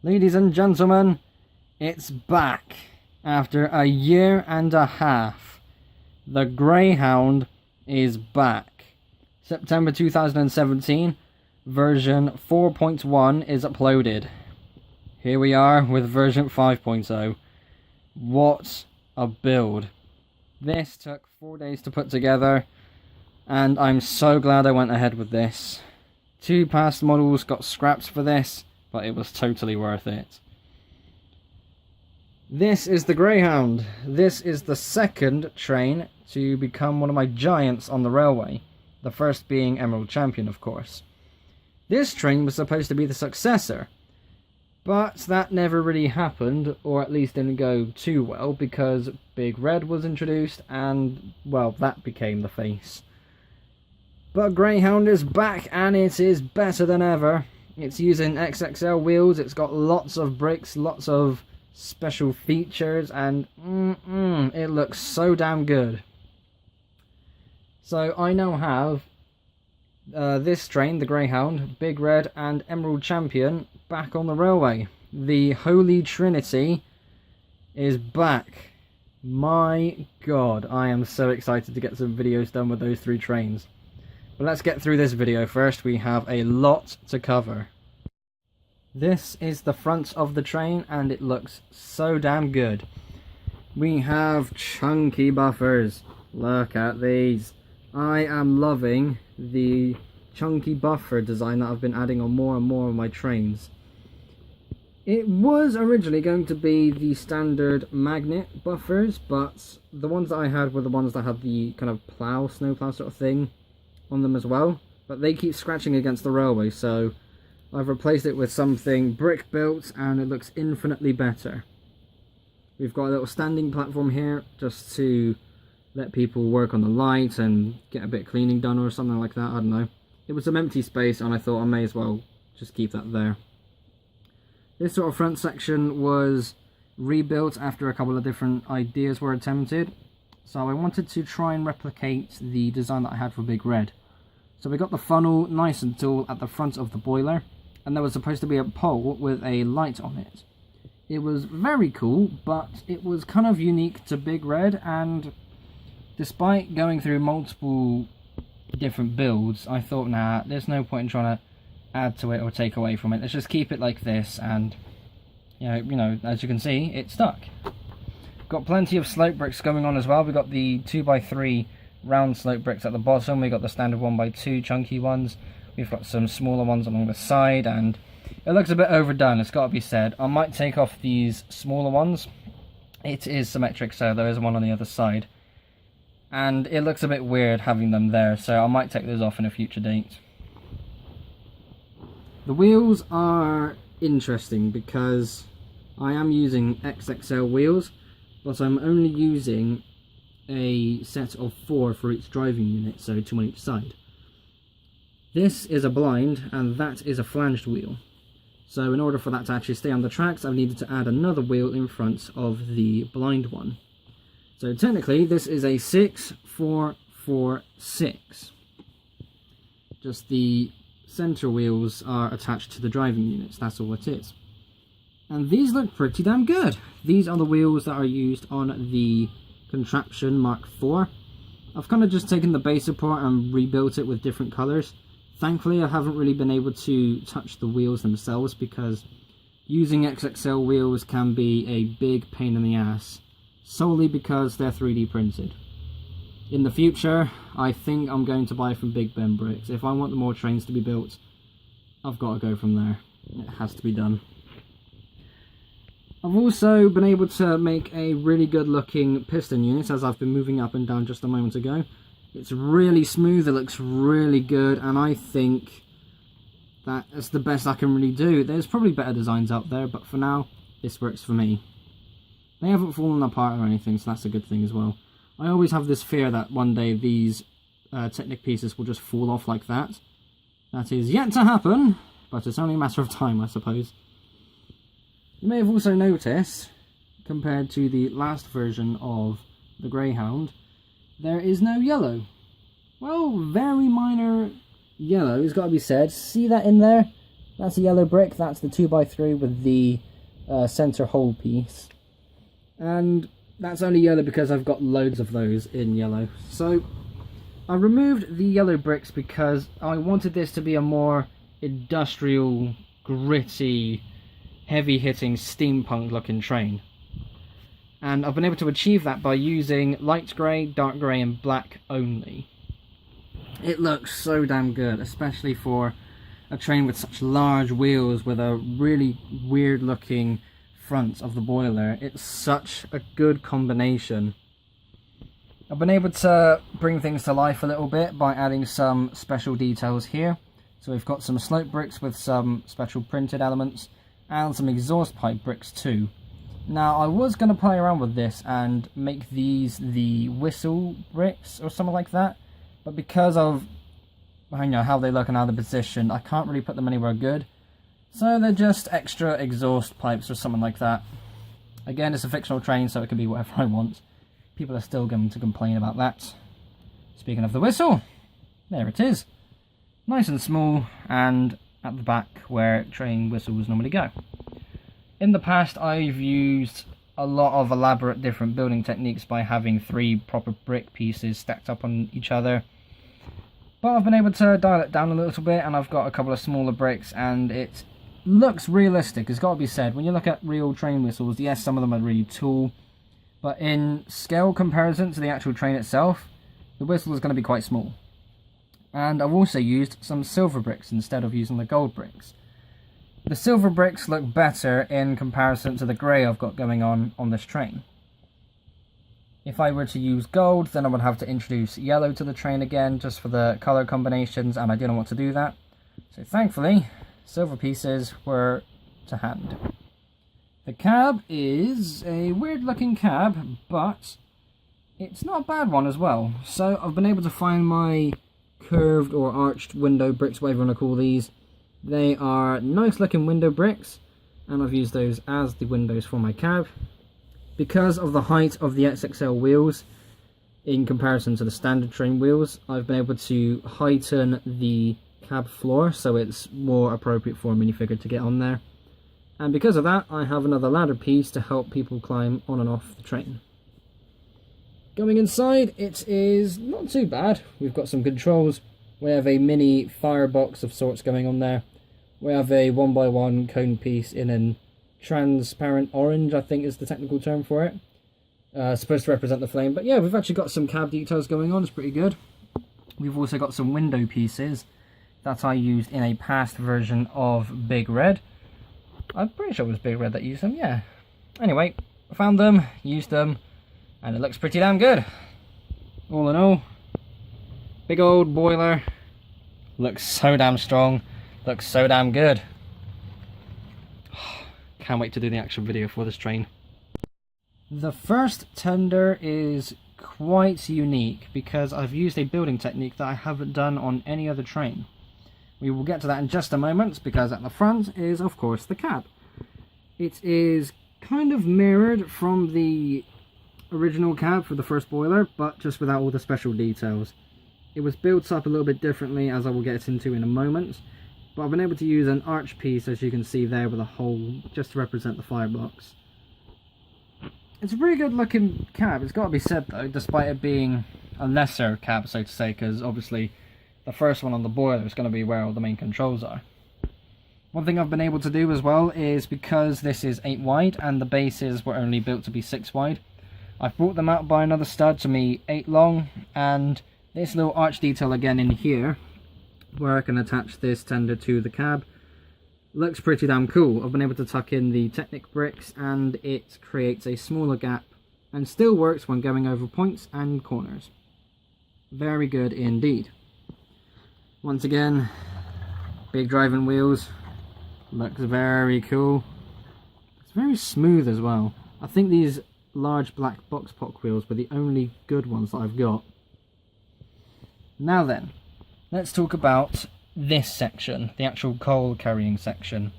Ladies and gentlemen, it's back. After a year and a half, the Greyhound is back. September 2017, version 4.1 is uploaded. Here we are with version 5.0. What a build. This took 4 days to put together, and I'm so glad I went ahead with this. 2 past models got scrapped for this, but it was totally worth it. This is the Greyhound. This is the second train to become one of my giants on the railway. The first being Emerald Champion, of course. This train was supposed to be the successor, but that never really happened, or at least didn't go too well, because Big Red was introduced and, well, that became the face. But Greyhound is back and it is better than ever. It's using XXL wheels, it's got lots of bricks, lots of special features, and it looks so damn good. So I now have this train, the Greyhound, Big Red and Emerald Champion back on the railway. The Holy Trinity is back. My god, I am so excited to get some videos done with those 3 trains. But let's get through this video first. We have a lot to cover. This is the front of the train and it looks so damn good. We have chunky buffers. Look at these. I am loving the chunky buffer design that I've been adding on more and more of my trains. It was originally going to be the standard magnet buffers, but the ones that I had were the ones that had the kind of plow, snowplow sort of thing on them as well. But they keep scratching against the railway, so I've replaced it with something brick built and it looks infinitely better. We've got a little standing platform here just to let people work on the light and get a bit of cleaning done or something like that, I don't know. It was some empty space and I thought I may as well just keep that there. This sort of front section was rebuilt after a couple of different ideas were attempted. So I wanted to try and replicate the design that I had for Big Red. So we got the funnel nice and tall at the front of the boiler, and there was supposed to be a pole with a light on it. It was very cool, but it was kind of unique to Big Red, and despite going through multiple different builds, I thought, nah, there's no point in trying to add to it or take away from it. Let's just keep it like this, and you know, as you can see, it stuck. Got plenty of slope bricks going on as well. We got the 2x3 round slope bricks at the bottom. We got the standard 1x2 chunky ones. We've got some smaller ones along the side, and it looks a bit overdone, it's got to be said. I might take off these smaller ones. It is symmetric, so there is one on the other side. And it looks a bit weird having them there, so I might take those off in a future date. The wheels are interesting because I am using XXL wheels, but I'm only using a set of 4 for each driving unit, so 2 on each side. This is a blind and that is a flanged wheel. So in order for that to actually stay on the tracks, I've needed to add another wheel in front of the blind one. So technically this is a 6-4-4-6. Just the center wheels are attached to the driving units, that's all it is. And these look pretty damn good. These are the wheels that are used on the Contraption Mark IV. I've kind of just taken the base apart and rebuilt it with different colours. Thankfully I haven't really been able to touch the wheels themselves because using XXL wheels can be a big pain in the ass, solely because they're 3D printed. In the future, I think I'm going to buy from Big Ben Bricks. If I want the more trains to be built, I've got to go from there. It has to be done. I've also been able to make a really good looking piston unit as I've been moving up and down just a moment ago. It's really smooth, it looks really good, and I think that's the best I can really do. There's probably better designs out there, but for now, this works for me. They haven't fallen apart or anything, so that's a good thing as well. I always have this fear that one day these Technic pieces will just fall off like that. That is yet to happen, but it's only a matter of time, I suppose. You may have also noticed, compared to the last version of the Greyhound, there is no yellow. Well, very minor yellow, it's got to be said. See that in there? That's a yellow brick, that's the 2x3 with the centre hole piece. And that's only yellow because I've got loads of those in yellow. So I removed the yellow bricks because I wanted this to be a more industrial, gritty, heavy-hitting, steampunk-looking train. And I've been able to achieve that by using light grey, dark grey and black only. It looks so damn good, especially for a train with such large wheels with a really weird-looking front of the boiler. It's such a good combination. I've been able to bring things to life a little bit by adding some special details here. So we've got some slope bricks with some special printed elements and some exhaust pipe bricks too. Now I was going to play around with this and make these the whistle bricks or something like that, but because of how they look and how they're positioned, I can't really put them anywhere good. So they're just extra exhaust pipes or something like that. Again, it's a fictional train, so it can be whatever I want. People are still going to complain about that. Speaking of the whistle, there it is. Nice and small, and at the back where train whistles normally go. In the past, I've used a lot of elaborate different building techniques by having 3 proper brick pieces stacked up on each other. But I've been able to dial it down a little bit, and I've got a couple of smaller bricks, and it looks realistic. It's got to be said. When you look at real train whistles, yes, some of them are really tall, but in scale comparison to the actual train itself, the whistle is going to be quite small. And I've also used some silver bricks instead of using the gold bricks. The silver bricks look better in comparison to the grey I've got going on this train. If I were to use gold, then I would have to introduce yellow to the train again, just for the colour combinations, and I didn't want to do that. So thankfully, silver pieces were to hand. The cab is a weird looking cab, but it's not a bad one as well. So I've been able to find my curved or arched window bricks, whatever you want to call these. They are nice looking window bricks, and I've used those as the windows for my cab. Because of the height of the XXL wheels in comparison to the standard train wheels, I've been able to heighten the cab floor so it's more appropriate for a minifigure to get on there. And because of that, I have another ladder piece to help people climb on and off the train. Going inside, it is not too bad. We've got some controls. We have a mini firebox of sorts going on there. We have a 1x1 cone piece in an transparent orange, I think is the technical term for it. Supposed to represent the flame. But yeah, we've actually got some cab details going on. It's pretty good. We've also got some window pieces that I used in a past version of Big Red. I'm pretty sure it was Big Red that used them, yeah. Anyway, I found them, used them, and it looks pretty damn good. All in all, big old boiler. Looks so damn strong. Looks so damn good. Can't wait to do the actual video for this train. The first tender is quite unique because I've used a building technique that I haven't done on any other train. We will get to that in just a moment because at the front is of course the cab. It is kind of mirrored from the original cab for the first boiler, but just without all the special details. It was built up a little bit differently, as I will get into in a moment. But I've been able to use an arch piece, as you can see there, with a hole just to represent the firebox. It's a pretty good looking cab, it's got to be said though, despite it being a lesser cab, so to say, because obviously the first one on the boiler is going to be where all the main controls are. One thing I've been able to do as well is, because this is 8 wide and the bases were only built to be 6 wide, I've brought them out by another stud to me 8 long, and this little arch detail again in here, where I can attach this tender to the cab, looks pretty damn cool. I've been able to tuck in the Technic bricks and it creates a smaller gap and still works when going over points and corners. Very good indeed. Once again, big driving wheels, looks very cool. It's very smooth as well. I think these large black box pock wheels were the only good ones that I've got. Now then, let's talk about this section, the actual coal carrying section.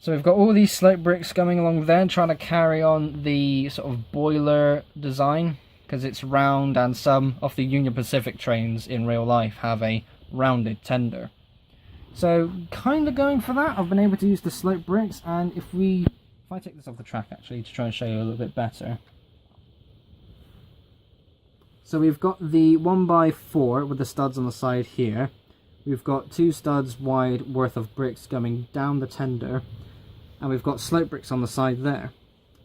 So we've got all these slope bricks going along there, trying to carry on the sort of boiler design, because it's round, and some of the Union Pacific trains in real life have a rounded tender. So kind of going for that. I've been able to use the slope bricks, and if I take this off the track actually to try and show you a little bit better. So we've got the 1x4 with the studs on the side here. We've got 2 studs wide worth of bricks going down the tender, and we've got slope bricks on the side there.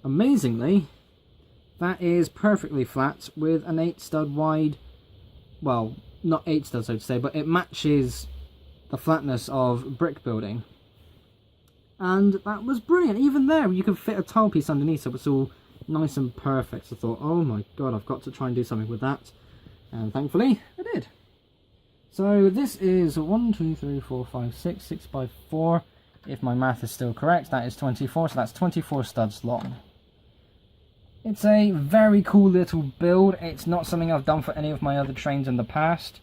Amazingly, that is perfectly flat with an 8 stud wide, well, not 8 studs so to say, but it matches the flatness of brick building. And that was brilliant. Even there, you can fit a tile piece underneath, so it's all nice and perfect. So I thought, oh my god, I've got to try and do something with that. And thankfully, I did. So this is 1, 2, 3, 4, 5, 6, 6 by 4. If my math is still correct, that is 24, so that's 24 studs long. It's a very cool little build. It's not something I've done for any of my other trains in the past,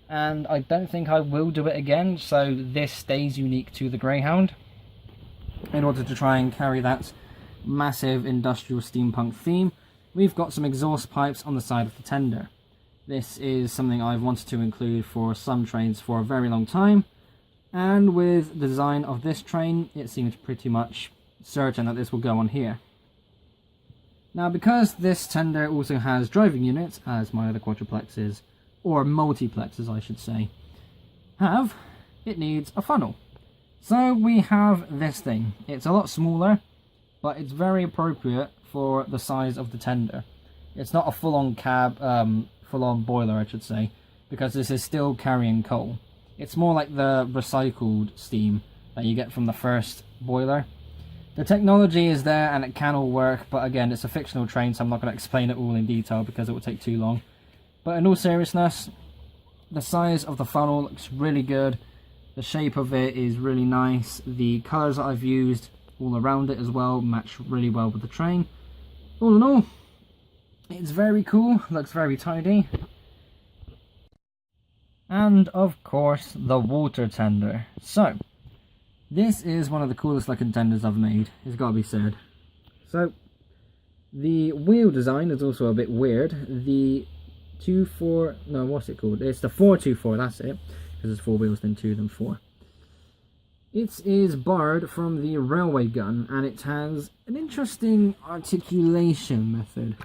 and I don't think I will do it again, so this stays unique to the Greyhound in order to try and carry that massive industrial steampunk theme. We've got some exhaust pipes on the side of the tender. This is something I've wanted to include for some trains for a very long time, and with the design of this train, it seems pretty much certain that this will go on here. Now, because this tender also has driving units, as my other quadruplexes, or multiplexes I should say, have, it needs a funnel. So we have this thing. It's a lot smaller, but it's very appropriate for the size of the tender. It's not a full-on cab, full-on boiler I should say, because this is still carrying coal. It's more like the recycled steam that you get from the first boiler. The technology is there and it can all work, but again, it's a fictional train, so I'm not going to explain it all in detail because it will take too long. But in all seriousness, the size of the funnel looks really good. The shape of it is really nice. The colours that I've used all around it as well match really well with the train. All in all, it's very cool, looks very tidy. And of course, the water tender. So, this is one of the coolest looking tenders I've made, it's got to be said. So, the wheel design is also a bit weird. The 2-4, no, what's it called? It's the 4-2-4, that's it. Because there's 4 wheels, then 2, then 4. It is barred from the railway gun, and it has an interesting articulation method.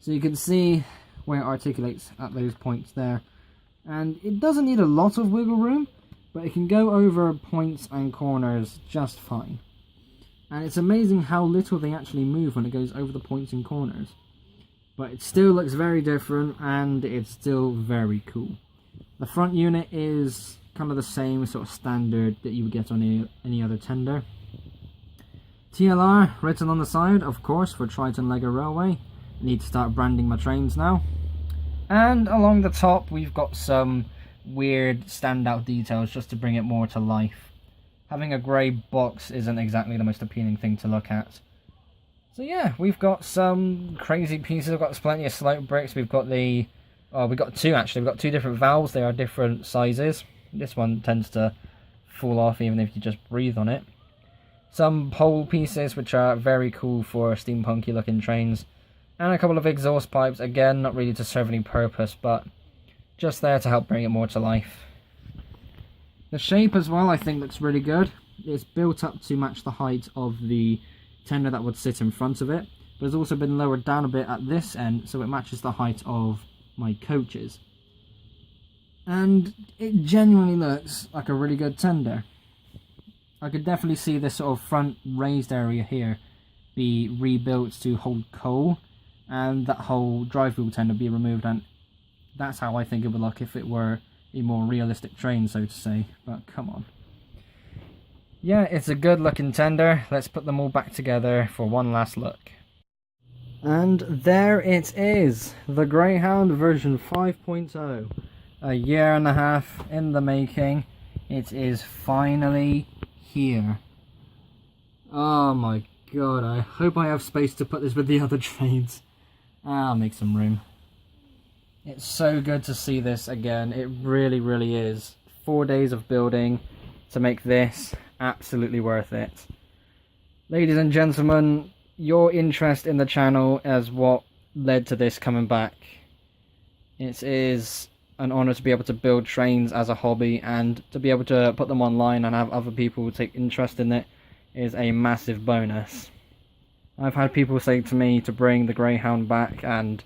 So you can see where it articulates at those points there. And it doesn't need a lot of wiggle room, but it can go over points and corners just fine. And it's amazing how little they actually move when it goes over the points and corners. But it still looks very different, and it's still very cool. The front unit is kind of the same sort of standard that you would get on any other tender. TLR written on the side, of course, for Triton Lego Railway. I need to start branding my trains now. And along the top we've got some weird standout details just to bring it more to life. Having a grey box isn't exactly the most appealing thing to look at. So yeah, we've got some crazy pieces. We've got plenty of slope bricks. We've got the... oh, we've got 2 actually. We've got 2 different valves. They are different sizes. This one tends to fall off even if you just breathe on it. Some pole pieces which are very cool for steampunky looking trains. And a couple of exhaust pipes, again, not really to serve any purpose, but just there to help bring it more to life. The shape as well, I think, looks really good. It's built up to match the height of the tender that would sit in front of it, but it's also been lowered down a bit at this end, so it matches the height of my coaches. And it genuinely looks like a really good tender. I could definitely see this sort of front raised area here be rebuilt to hold coal, and that whole drive wheel tender be removed, and that's how I think it would look if it were a more realistic train, so to say. But come on. Yeah, it's a good looking tender. Let's put them all back together for one last look. And there it is, the Greyhound version 5.0. A year and a half in the making. It is finally here. Oh my god, I hope I have space to put this with the other trains. I'll make some room. It's so good to see this again. It really, really is. 4 days of building to make this absolutely worth it. Ladies and gentlemen, your interest in the channel is what led to this coming back. It is an honour to be able to build trains as a hobby, and to be able to put them online and have other people take interest in it is a massive bonus. I've had people say to me to bring the Greyhound back, and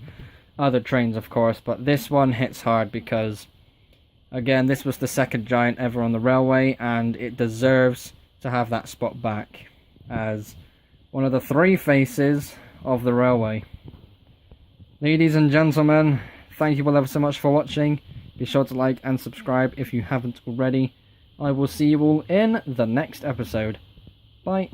other trains of course, but this one hits hard because, again, this was the second giant ever on the railway, and it deserves to have that spot back as one of the three faces of the railway. Ladies and gentlemen, thank you all ever so much for watching. Be sure to like and subscribe if you haven't already. I will see you all in the next episode. Bye.